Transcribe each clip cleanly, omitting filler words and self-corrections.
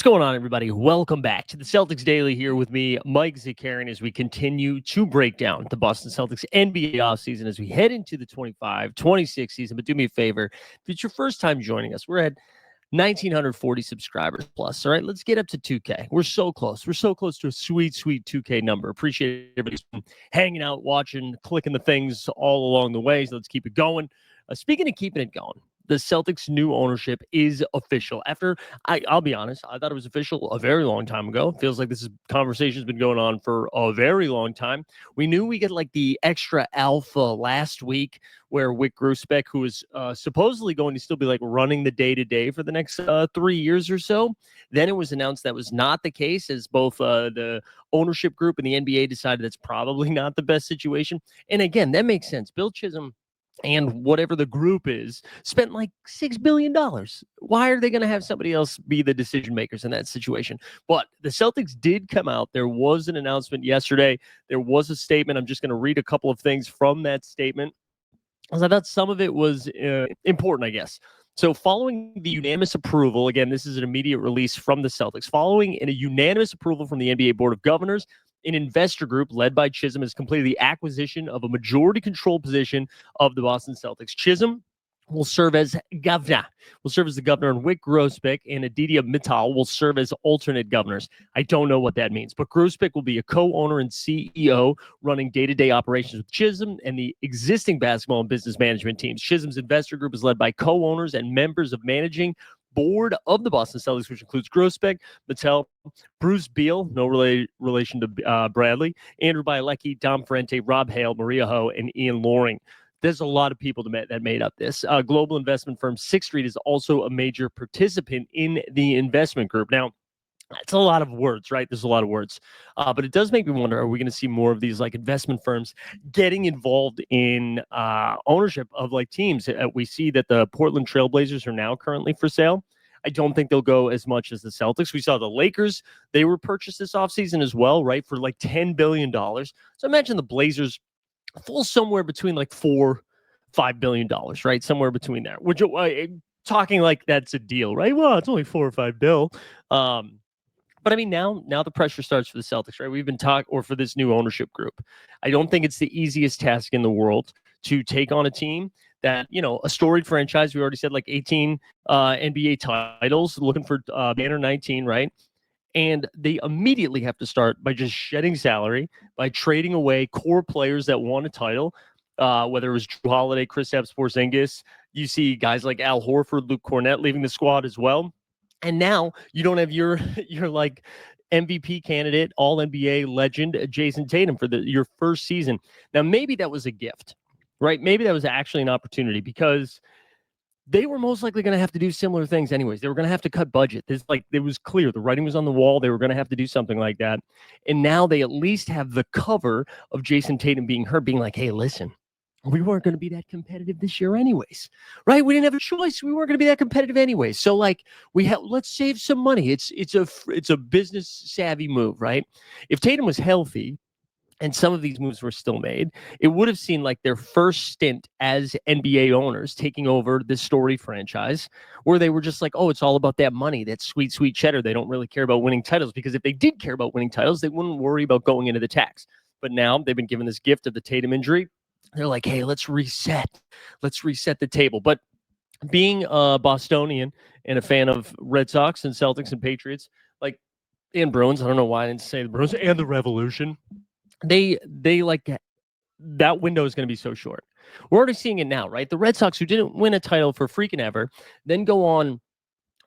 What's going on, everybody? Welcome back to the Celtics Daily here with me, Mike Zakarian, as we continue to break down the Boston Celtics NBA offseason as we head into the 25-26 season. But do me a favor, if it's your first time joining us, we're at 1,940 subscribers plus. All right, let's get up to 2K. We're so close. We're so close to a sweet, sweet 2K number. Appreciate everybody's been hanging out, watching, clicking the things all along the way. So let's keep it going. Speaking of keeping it going, the Celtics' new ownership is official. After, I'll be honest, I thought it was official a very long time ago. Feels like this conversation's been going on for a very long time. We knew we get like the extra alpha last week where Wyc Grousbeck, who is supposedly going to still be like running the day-to-day for the next 3 years or so. Then it was announced that was not the case, as both the ownership group and the NBA decided that's probably not the best situation. And again, that makes sense. Bill Chisholm and whatever the group is, spent like $6 billion. Why are they going to have somebody else be the decision makers in that situation? But the Celtics did come out. There was an announcement yesterday. There was a statement. I'm just going to read a couple of things from that statement, because I thought some of it was important, I guess. So following the unanimous approval, again, this is an immediate release from the Celtics, following a unanimous approval from the NBA Board of Governors, an investor group led by Chisholm has completed the acquisition of a majority control position of the Boston Celtics. Chisholm will serve as governor, and Wyc Grousbeck and Aditya Mittal will serve as alternate governors. I don't know what that means, but Grousbeck will be a co-owner and CEO running day-to-day operations with Chisholm and the existing basketball and business management teams. Chisholm's investor group is led by co-owners and members of managing board of the Boston Celtics, which includes Grousbeck, Mittal, Bruce Beal, no relation to Bradley, Andrew Bielecki, Dom Ferrante, Rob Hale, Maria Ho, and Ian Loring. There's a lot of people that made up this. Global investment firm Sixth Street is also a major participant in the investment group. Now, it's a lot of words, right? There's a lot of words. But it does make me wonder, are we going to see more of these like investment firms getting involved in ownership of like teams? We see that the Portland Trailblazers are now currently for sale. I don't think they'll go as much as the Celtics. We saw the Lakers. They were purchased this offseason as well, right? For like $10 billion. So imagine the Blazers fall somewhere between like $4-5 billion, right? Somewhere between there. Which talking like that's a deal, right? Well, it's only $4 or $5 billion. But I mean, now the pressure starts for the Celtics, right? We've been or for this new ownership group. I don't think it's the easiest task in the world to take on a team that, a storied franchise. We already said like 18 NBA titles, looking for banner 19, right? And they immediately have to start by just shedding salary, by trading away core players that won a title, whether it was Drew Holiday, Kristaps Porzingis. You see guys like Al Horford, Luke Cornett leaving the squad as well. And now you don't have your like MVP candidate, all NBA legend, Jason Tatum for your first season. Now, maybe that was a gift, right? Maybe that was actually an opportunity, because they were most likely going to have to do similar things anyways. They were going to have to cut budget. It was clear. The writing was on the wall. They were going to have to do something like that. And now they at least have the cover of Jason Tatum being hurt, being like, hey, listen, we weren't going to be that competitive this year anyways, right? We didn't have a choice. We weren't going to be that competitive anyways. So like let's save some money. It's a business savvy move, right? If Tatum was healthy and some of these moves were still made, it would have seemed like their first stint as NBA owners taking over this storied franchise, where they were just like, oh, it's all about that money, that sweet, sweet cheddar. They don't really care about winning titles, because if they did care about winning titles, they wouldn't worry about going into the tax. But now they've been given this gift of the Tatum injury. They're like, hey, let's reset the table. But being a Bostonian and a fan of Red Sox and Celtics and Patriots, like, and Bruins, I don't know why I didn't say the Bruins, and the Revolution, they like that window is going to be so short. We're already seeing it now, right? The Red Sox, who didn't win a title for freaking ever, then go on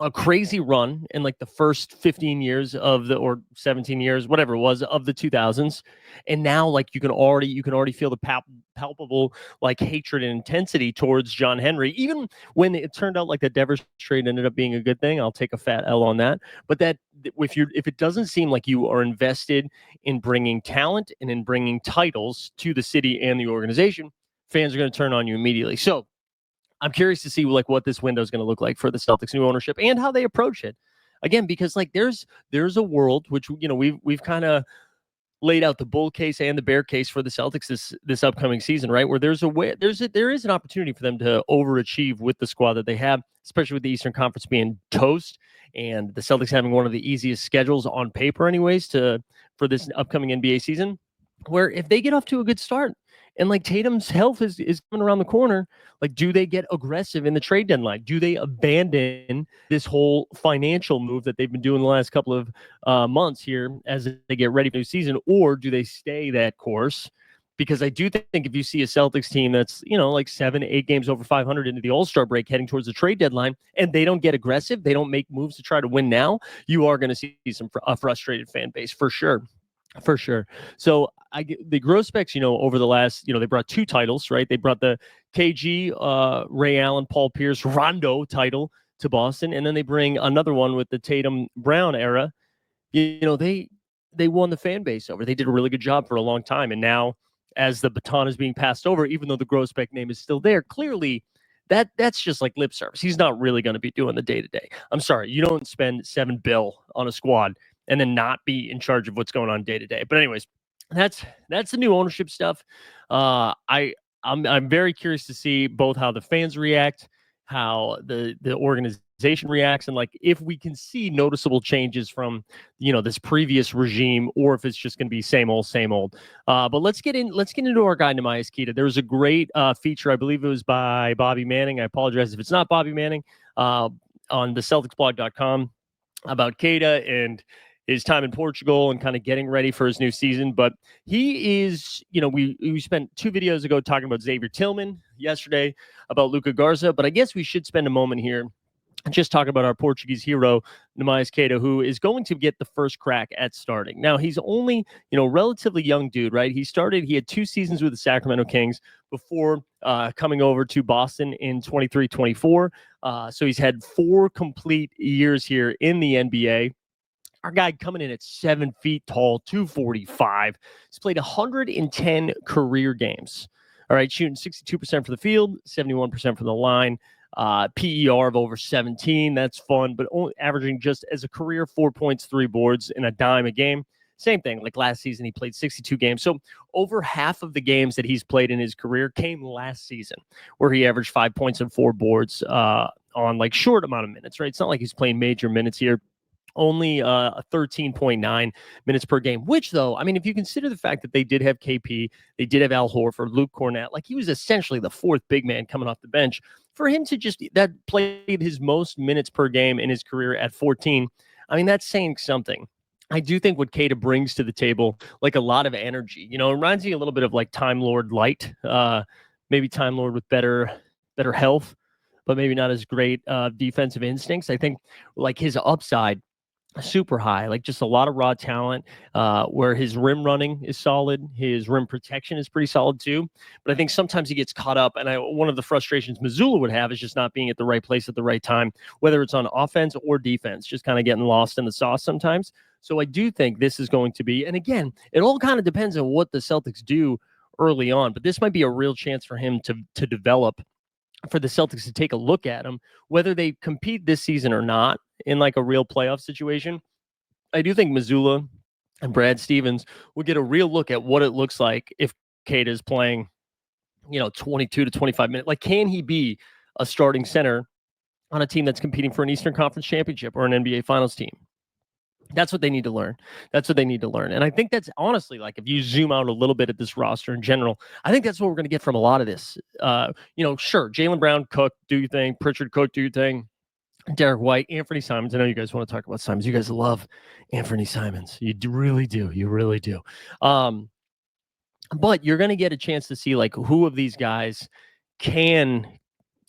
a crazy run in like the first 15 years or 17 years, whatever it was, of the 2000s. And now like you can already feel the palpable like hatred and intensity towards John Henry, even when it turned out like the Devers trade ended up being a good thing. I'll take a fat L on that. But that if it doesn't seem like you are invested in bringing talent and in bringing titles to the city and the organization, fans are going to turn on you immediately. So I'm curious to see like what this window is going to look like for the Celtics' new ownership and how they approach it. Again, because like there's a world which we've kind of laid out the bull case and the bear case for the Celtics this upcoming season, right? Where there is an opportunity for them to overachieve with the squad that they have, especially with the Eastern Conference being toast and the Celtics having one of the easiest schedules on paper, anyways, for this upcoming NBA season. Where if they get off to a good start and like Tatum's health is coming around the corner, like do they get aggressive in the trade deadline? Do they abandon this whole financial move that they've been doing the last couple of months here as they get ready for the new season, or do they stay that course? Because I do think if you see a Celtics team that's, like 7-8 games over 500 into the All-Star break heading towards the trade deadline, and they don't get aggressive, they don't make moves to try to win now, you are going to see a frustrated fan base for sure. For sure. So the growth specs, over the last, they brought 2 titles, right? They brought the KG, Ray Allen, Paul Pierce, Rondo title to Boston. And then they bring another one with the Tatum Brown era. They won the fan base over. They did a really good job for a long time. And now as the baton is being passed over, even though the growth spec name is still there, clearly that's just like lip service. He's not really going to be doing the day-to-day. I'm sorry. You don't spend $7 billion on a squad and then not be in charge of what's going on day to day. But anyways, that's the new ownership stuff. I'm very curious to see both how the fans react, how the organization reacts, and like if we can see noticeable changes from this previous regime, or if it's just going to be same old. But let's get into our guy Neemias Queta. There was a great feature, I believe it was by Bobby Manning. I apologize if it's not Bobby Manning, on the CelticsBlog.com about Queta and his time in Portugal and kind of getting ready for his new season. But he is, we spent 2 videos ago talking about Xavier Tillman, yesterday about Luka Garza, but I guess we should spend a moment here and just talk about our Portuguese hero, Neemias Queta, who is going to get the first crack at starting. Now, he's only, relatively young dude, right? He had 2 seasons with the Sacramento Kings before coming over to Boston in 23-24. So he's had 4 complete years here in the NBA. Our guy coming in at 7 feet tall, 245. He's played 110 career games. All right, shooting 62% from the field, 71% from the line. PER of over 17. That's fun, but only averaging just as a career 4 points, 3 boards, and a dime a game. Same thing. Like last season, he played 62 games. So over half of the games that he's played in his career came last season, where he averaged 5 points and 4 boards on like short amount of minutes, right? It's not like he's playing major minutes here. Only 13.9 minutes per game, which though, I mean, if you consider the fact that they did have KP, they did have Al Horford, Luke Cornett, like he was essentially the 4th big man coming off the bench. For him to just that played his most minutes per game in his career at 14, I mean, that's saying something. I do think what Queta brings to the table, like a lot of energy, it reminds me a little bit of like Time Lord light, maybe Time Lord with better health, but maybe not as great defensive instincts. I think like his upside, super high, like just a lot of raw talent, where his rim running is solid. His rim protection is pretty solid too. But I think sometimes he gets caught up. And one of the frustrations Mazzulla would have is just not being at the right place at the right time, whether it's on offense or defense, just kind of getting lost in the sauce sometimes. So I do think this is going to be, and again, it all kind of depends on what the Celtics do early on, but this might be a real chance for him to develop, for the Celtics to take a look at him, whether they compete this season or not in like a real playoff situation. I do think Mazzulla and Brad Stevens will get a real look at what it looks like if Queta is playing, 22 to 25 minutes. Like, can he be a starting center on a team that's competing for an Eastern Conference championship or an NBA Finals team? That's what they need to learn. And I think that's honestly, like, if you zoom out a little bit at this roster in general, I think that's what we're going to get from a lot of this. Sure, Jaylen Brown, Cook, do your thing. Pritchard, Cook, do your thing. Derek White, Anthony Simons. I know you guys want to talk about Simons. You guys love Anthony Simons. You really do. You really do. But you're going to get a chance to see like who of these guys can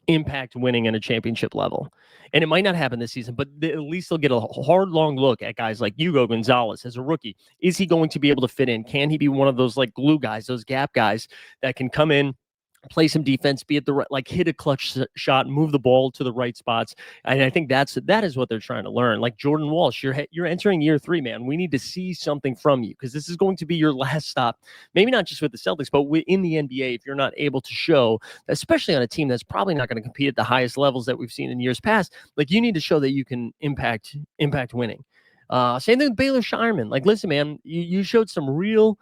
impact winning at a championship level. And it might not happen this season, but at least they'll get a hard, long look at guys like Hugo Gonzalez as a rookie. Is he going to be able to fit in? Can he be one of those like glue guys, those gap guys that can come in, play some defense, be at the right, like hit a clutch shot, move the ball to the right spots. And I think that is what they're trying to learn. Like Jordan Walsh, you're entering year 3, man. We need to see something from you because this is going to be your last stop. Maybe not just with the Celtics, but in the NBA. If you're not able to show, especially on a team that's probably not going to compete at the highest levels that we've seen in years past, like you need to show that you can impact winning. Same thing with Baylor Shireman. Like, listen, man, you showed some real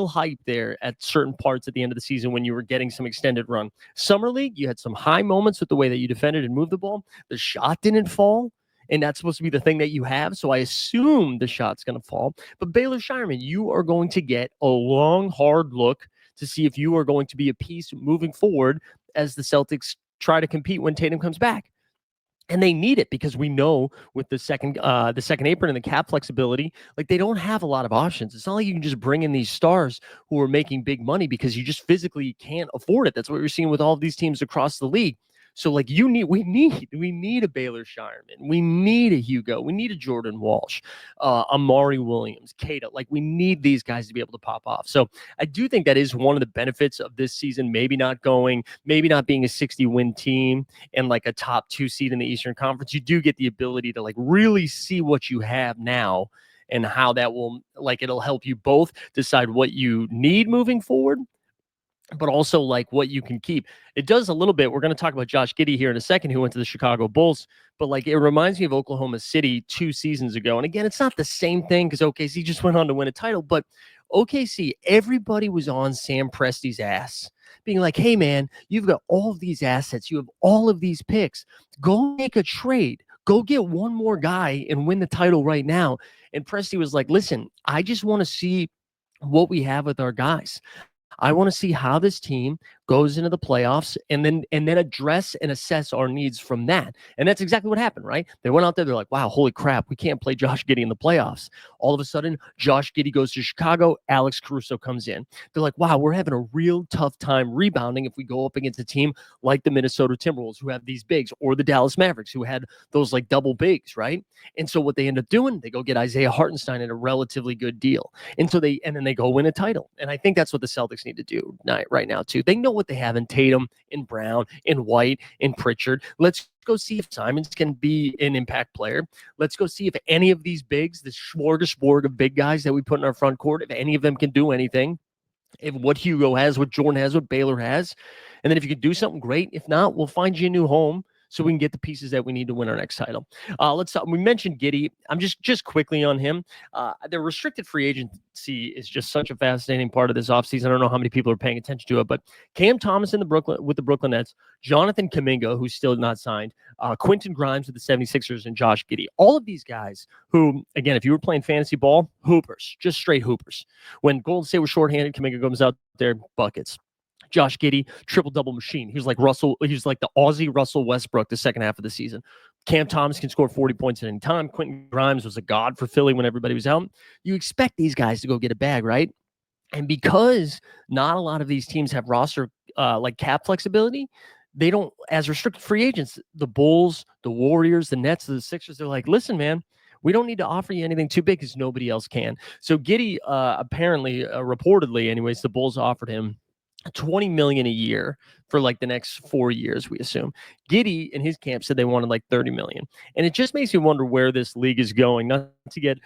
hype there at certain parts at the end of the season when you were getting some extended run. Summer League, you had some high moments with the way that you defended and moved the ball. The shot didn't fall, and that's supposed to be the thing that you have. So I assume the shot's going to fall. But Baylor Shireman, you are going to get a long, hard look to see if you are going to be a piece moving forward as the Celtics try to compete when Tatum comes back. And they need it because we know with the second apron and the cap flexibility, like they don't have a lot of options. It's not like you can just bring in these stars who are making big money because you just physically can't afford it. That's what we're seeing with all of these teams across the league. So like we need a Baylor Shireman. We need a Hugo. We need a Jordan Walsh, Amari Williams, Kata. Like we need these guys to be able to pop off. So I do think that is one of the benefits of this season, maybe not being a 60-win team and like a top 2 seed in the Eastern Conference. You do get the ability to like really see what you have now and how that will it'll help you both decide what you need moving forward, but also like what you can keep. It does a little bit. We're going to talk about Josh Giddey here in a second, who went to the Chicago Bulls, but like it reminds me of Oklahoma City 2 seasons ago. And again, it's not the same thing because OKC just went on to win a title, but OKC, everybody was on Sam Presti's ass, being like, hey man, you've got all of these assets. You have all of these picks. Go make a trade. Go get one more guy and win the title right now. And Presti was like, listen, I just want to see what we have with our guys. I want to see how this team goes into the playoffs and then address and assess our needs from that. And that's exactly what happened, right? They went out there, they're like, wow, holy crap, we can't play Josh Giddey in the playoffs. All of a sudden, Josh Giddey goes to Chicago, Alex Caruso comes in. They're like, wow, we're having a real tough time rebounding if we go up against a team like the Minnesota Timberwolves who have these bigs, or the Dallas Mavericks who had those like double bigs, right? And so what they end up doing, they go get Isaiah Hartenstein at a relatively good deal. And then they go win a title. And I think that's what the Celtics need to do right now too. They know what they have in Tatum, in Brown, in White, in Pritchard. Let's go see if Simons can be an impact player. Let's go see if any of these bigs, the smorgasbord of big guys that we put in our front court, if any of them can do anything. If what Hugo has, what Jordan has, what Baylor has. And then if you can do something, great. If not, we'll find you a new home so we can get the pieces that we need to win our next title. Let's talk. We mentioned Giddey. I'm just quickly on him. The restricted free agency is just such a fascinating part of this offseason. I don't know how many people are paying attention to it, but Cam Thomas with the Brooklyn Nets, Jonathan Kuminga, who's still not signed, Quentin Grimes with the 76ers, and Josh Giddey. All of these guys who, again, if you were playing fantasy ball, hoopers, just straight hoopers. When Golden State was shorthanded, Kuminga comes out there, buckets. Josh Giddey, triple-double machine. He was like the Aussie Russell Westbrook the second half of the season. Cam Thomas can score 40 points at any time. Quentin Grimes was a god for Philly when everybody was out. You expect these guys to go get a bag, right? And because not a lot of these teams have roster cap flexibility, they don't, as restricted free agents, the Bulls, the Warriors, the Nets, the Sixers, they're like, listen, man, we don't need to offer you anything too big because nobody else can. So Giddey, apparently, reportedly, anyways, the Bulls offered him $20 million a year for like the next 4 years, we assume. Giddey in his camp said they wanted like $30 million. And it just makes you wonder where this league is going. Not to get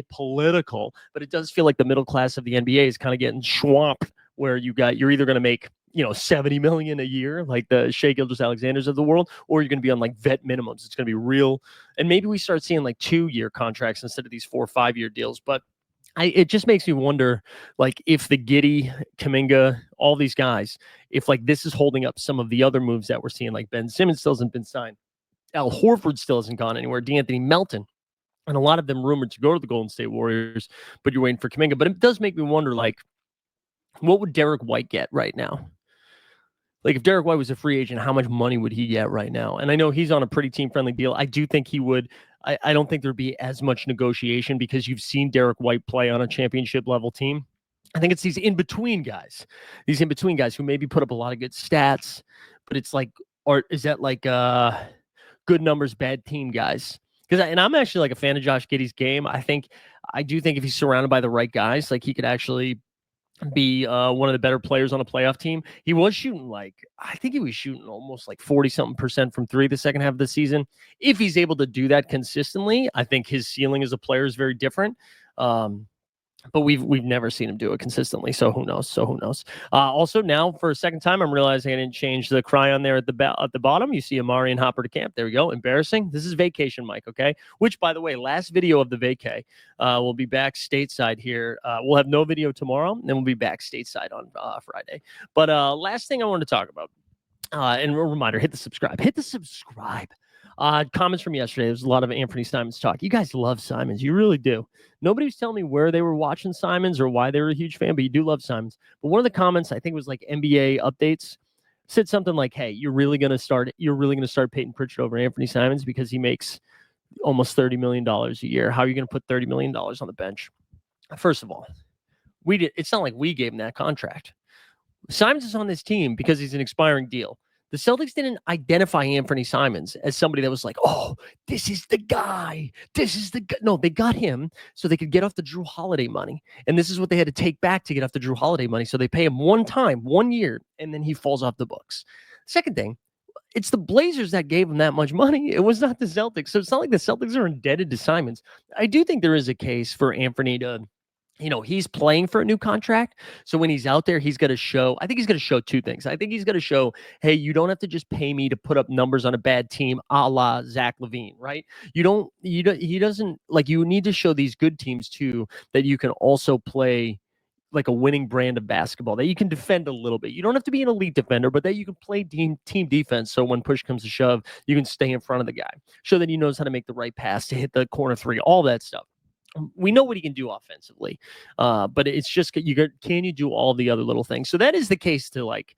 political, but it does feel like the middle class of the NBA is kind of getting swamped, where you're either going to make, $70 million a year, like the Shai Gilgeous-Alexanders of the world, or you're going to be on like vet minimums. It's going to be real. And maybe we start seeing like 2-year contracts instead of these 4 or 5-year deals. But it just makes me wonder, like, if the Giddey, Kuminga, all these guys, if like this is holding up some of the other moves that we're seeing, like Ben Simmons still hasn't been signed, Al Horford still hasn't gone anywhere, D'Anthony Melton, and a lot of them rumored to go to the Golden State Warriors, but you're waiting for Kuminga. But it does make me wonder, like, what would Derek White get right now? Like, if Derek White was a free agent, how much money would he get right now? And I know he's on a pretty team-friendly deal. I do think he would. I don't think there'd be as much negotiation because you've seen Derek White play on a championship-level team. I think it's these in-between guys who maybe put up a lot of good stats, but it's like, or is that like good numbers, bad team guys? And I'm actually like a fan of Josh Giddey's game. I do think if he's surrounded by the right guys, like he could actually be one of the better players on a playoff team. He was shooting I think he was shooting almost like 40-something% from 3 the second half of the season. If he's able to do that consistently, I think his ceiling as a player is very different. but we've never seen him do it consistently. So who knows? Also, now for a second time, I'm realizing I didn't change the cryon there at the bottom. You see Amari and Hopper to camp. There we go. Embarrassing. This is vacation, Mike. Okay. Which, by the way, last video of the vacay. We'll be back stateside here. We'll have no video tomorrow, and then we'll be back stateside on Friday. But last thing I want to talk about. And a reminder, hit the subscribe. Comments from yesterday. There's a lot of Anthony Simons talk. You guys love Simons. You really do. Nobody was telling me where they were watching Simons or why they were a huge fan, but you do love Simons. But one of the comments, I think it was like NBA updates, said something like, hey, you're really going to start Peyton Pritchard over Anthony Simons because he makes almost $30 million a year. How are you going to put $30 million on the bench? First of all, it's not like we gave him that contract. Simons is on this team because he's an expiring deal. The Celtics didn't identify Anthony Simons as somebody that was like, oh, this is the guy. No, they got him so they could get off the Drew Holiday money. And this is what they had to take back to get off the Drew Holiday money. So they pay him 1 year, and then he falls off the books. Second thing, it's the Blazers that gave him that much money. It was not the Celtics. So it's not like the Celtics are indebted to Simons. I do think there is a case for Anthony to, he's playing for a new contract. So when he's out there, he's going to show, I think he's going to show two things. I think he's going to show, hey, you don't have to just pay me to put up numbers on a bad team, a la Zach LaVine, right? He doesn't, like, you need to show these good teams too, that you can also play like a winning brand of basketball, that you can defend a little bit. You don't have to be an elite defender, but that you can play team defense. So when push comes to shove, you can stay in front of the guy. Show that he knows how to make the right pass to hit the corner three, all that stuff. We know what he can do offensively, but it's just can you do all the other little things? So that is the case to like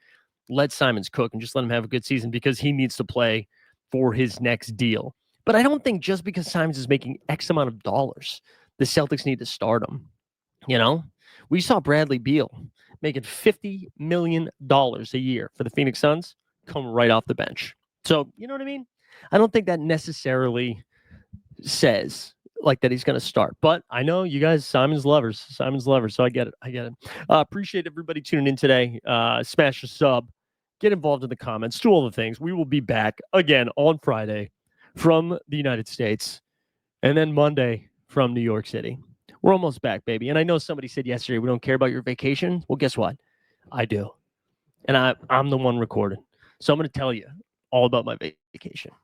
let Simons cook and just let him have a good season because he needs to play for his next deal. But I don't think just because Simons is making X amount of dollars, the Celtics need to start him. We saw Bradley Beal making $50 million a year for the Phoenix Suns come right off the bench. So you know what I mean? I don't think that necessarily says like that he's going to start, but I know you guys Simons lovers, so I get it. Appreciate everybody tuning in today. Smash a sub, get involved in the comments, do all the things. We will be back again on Friday from the United States, and then Monday from New York City. We're almost back, baby. And I know somebody said yesterday we don't care about your vacation. Well, guess what? I do, and I'm the one recording, so I'm going to tell you all about my vacation.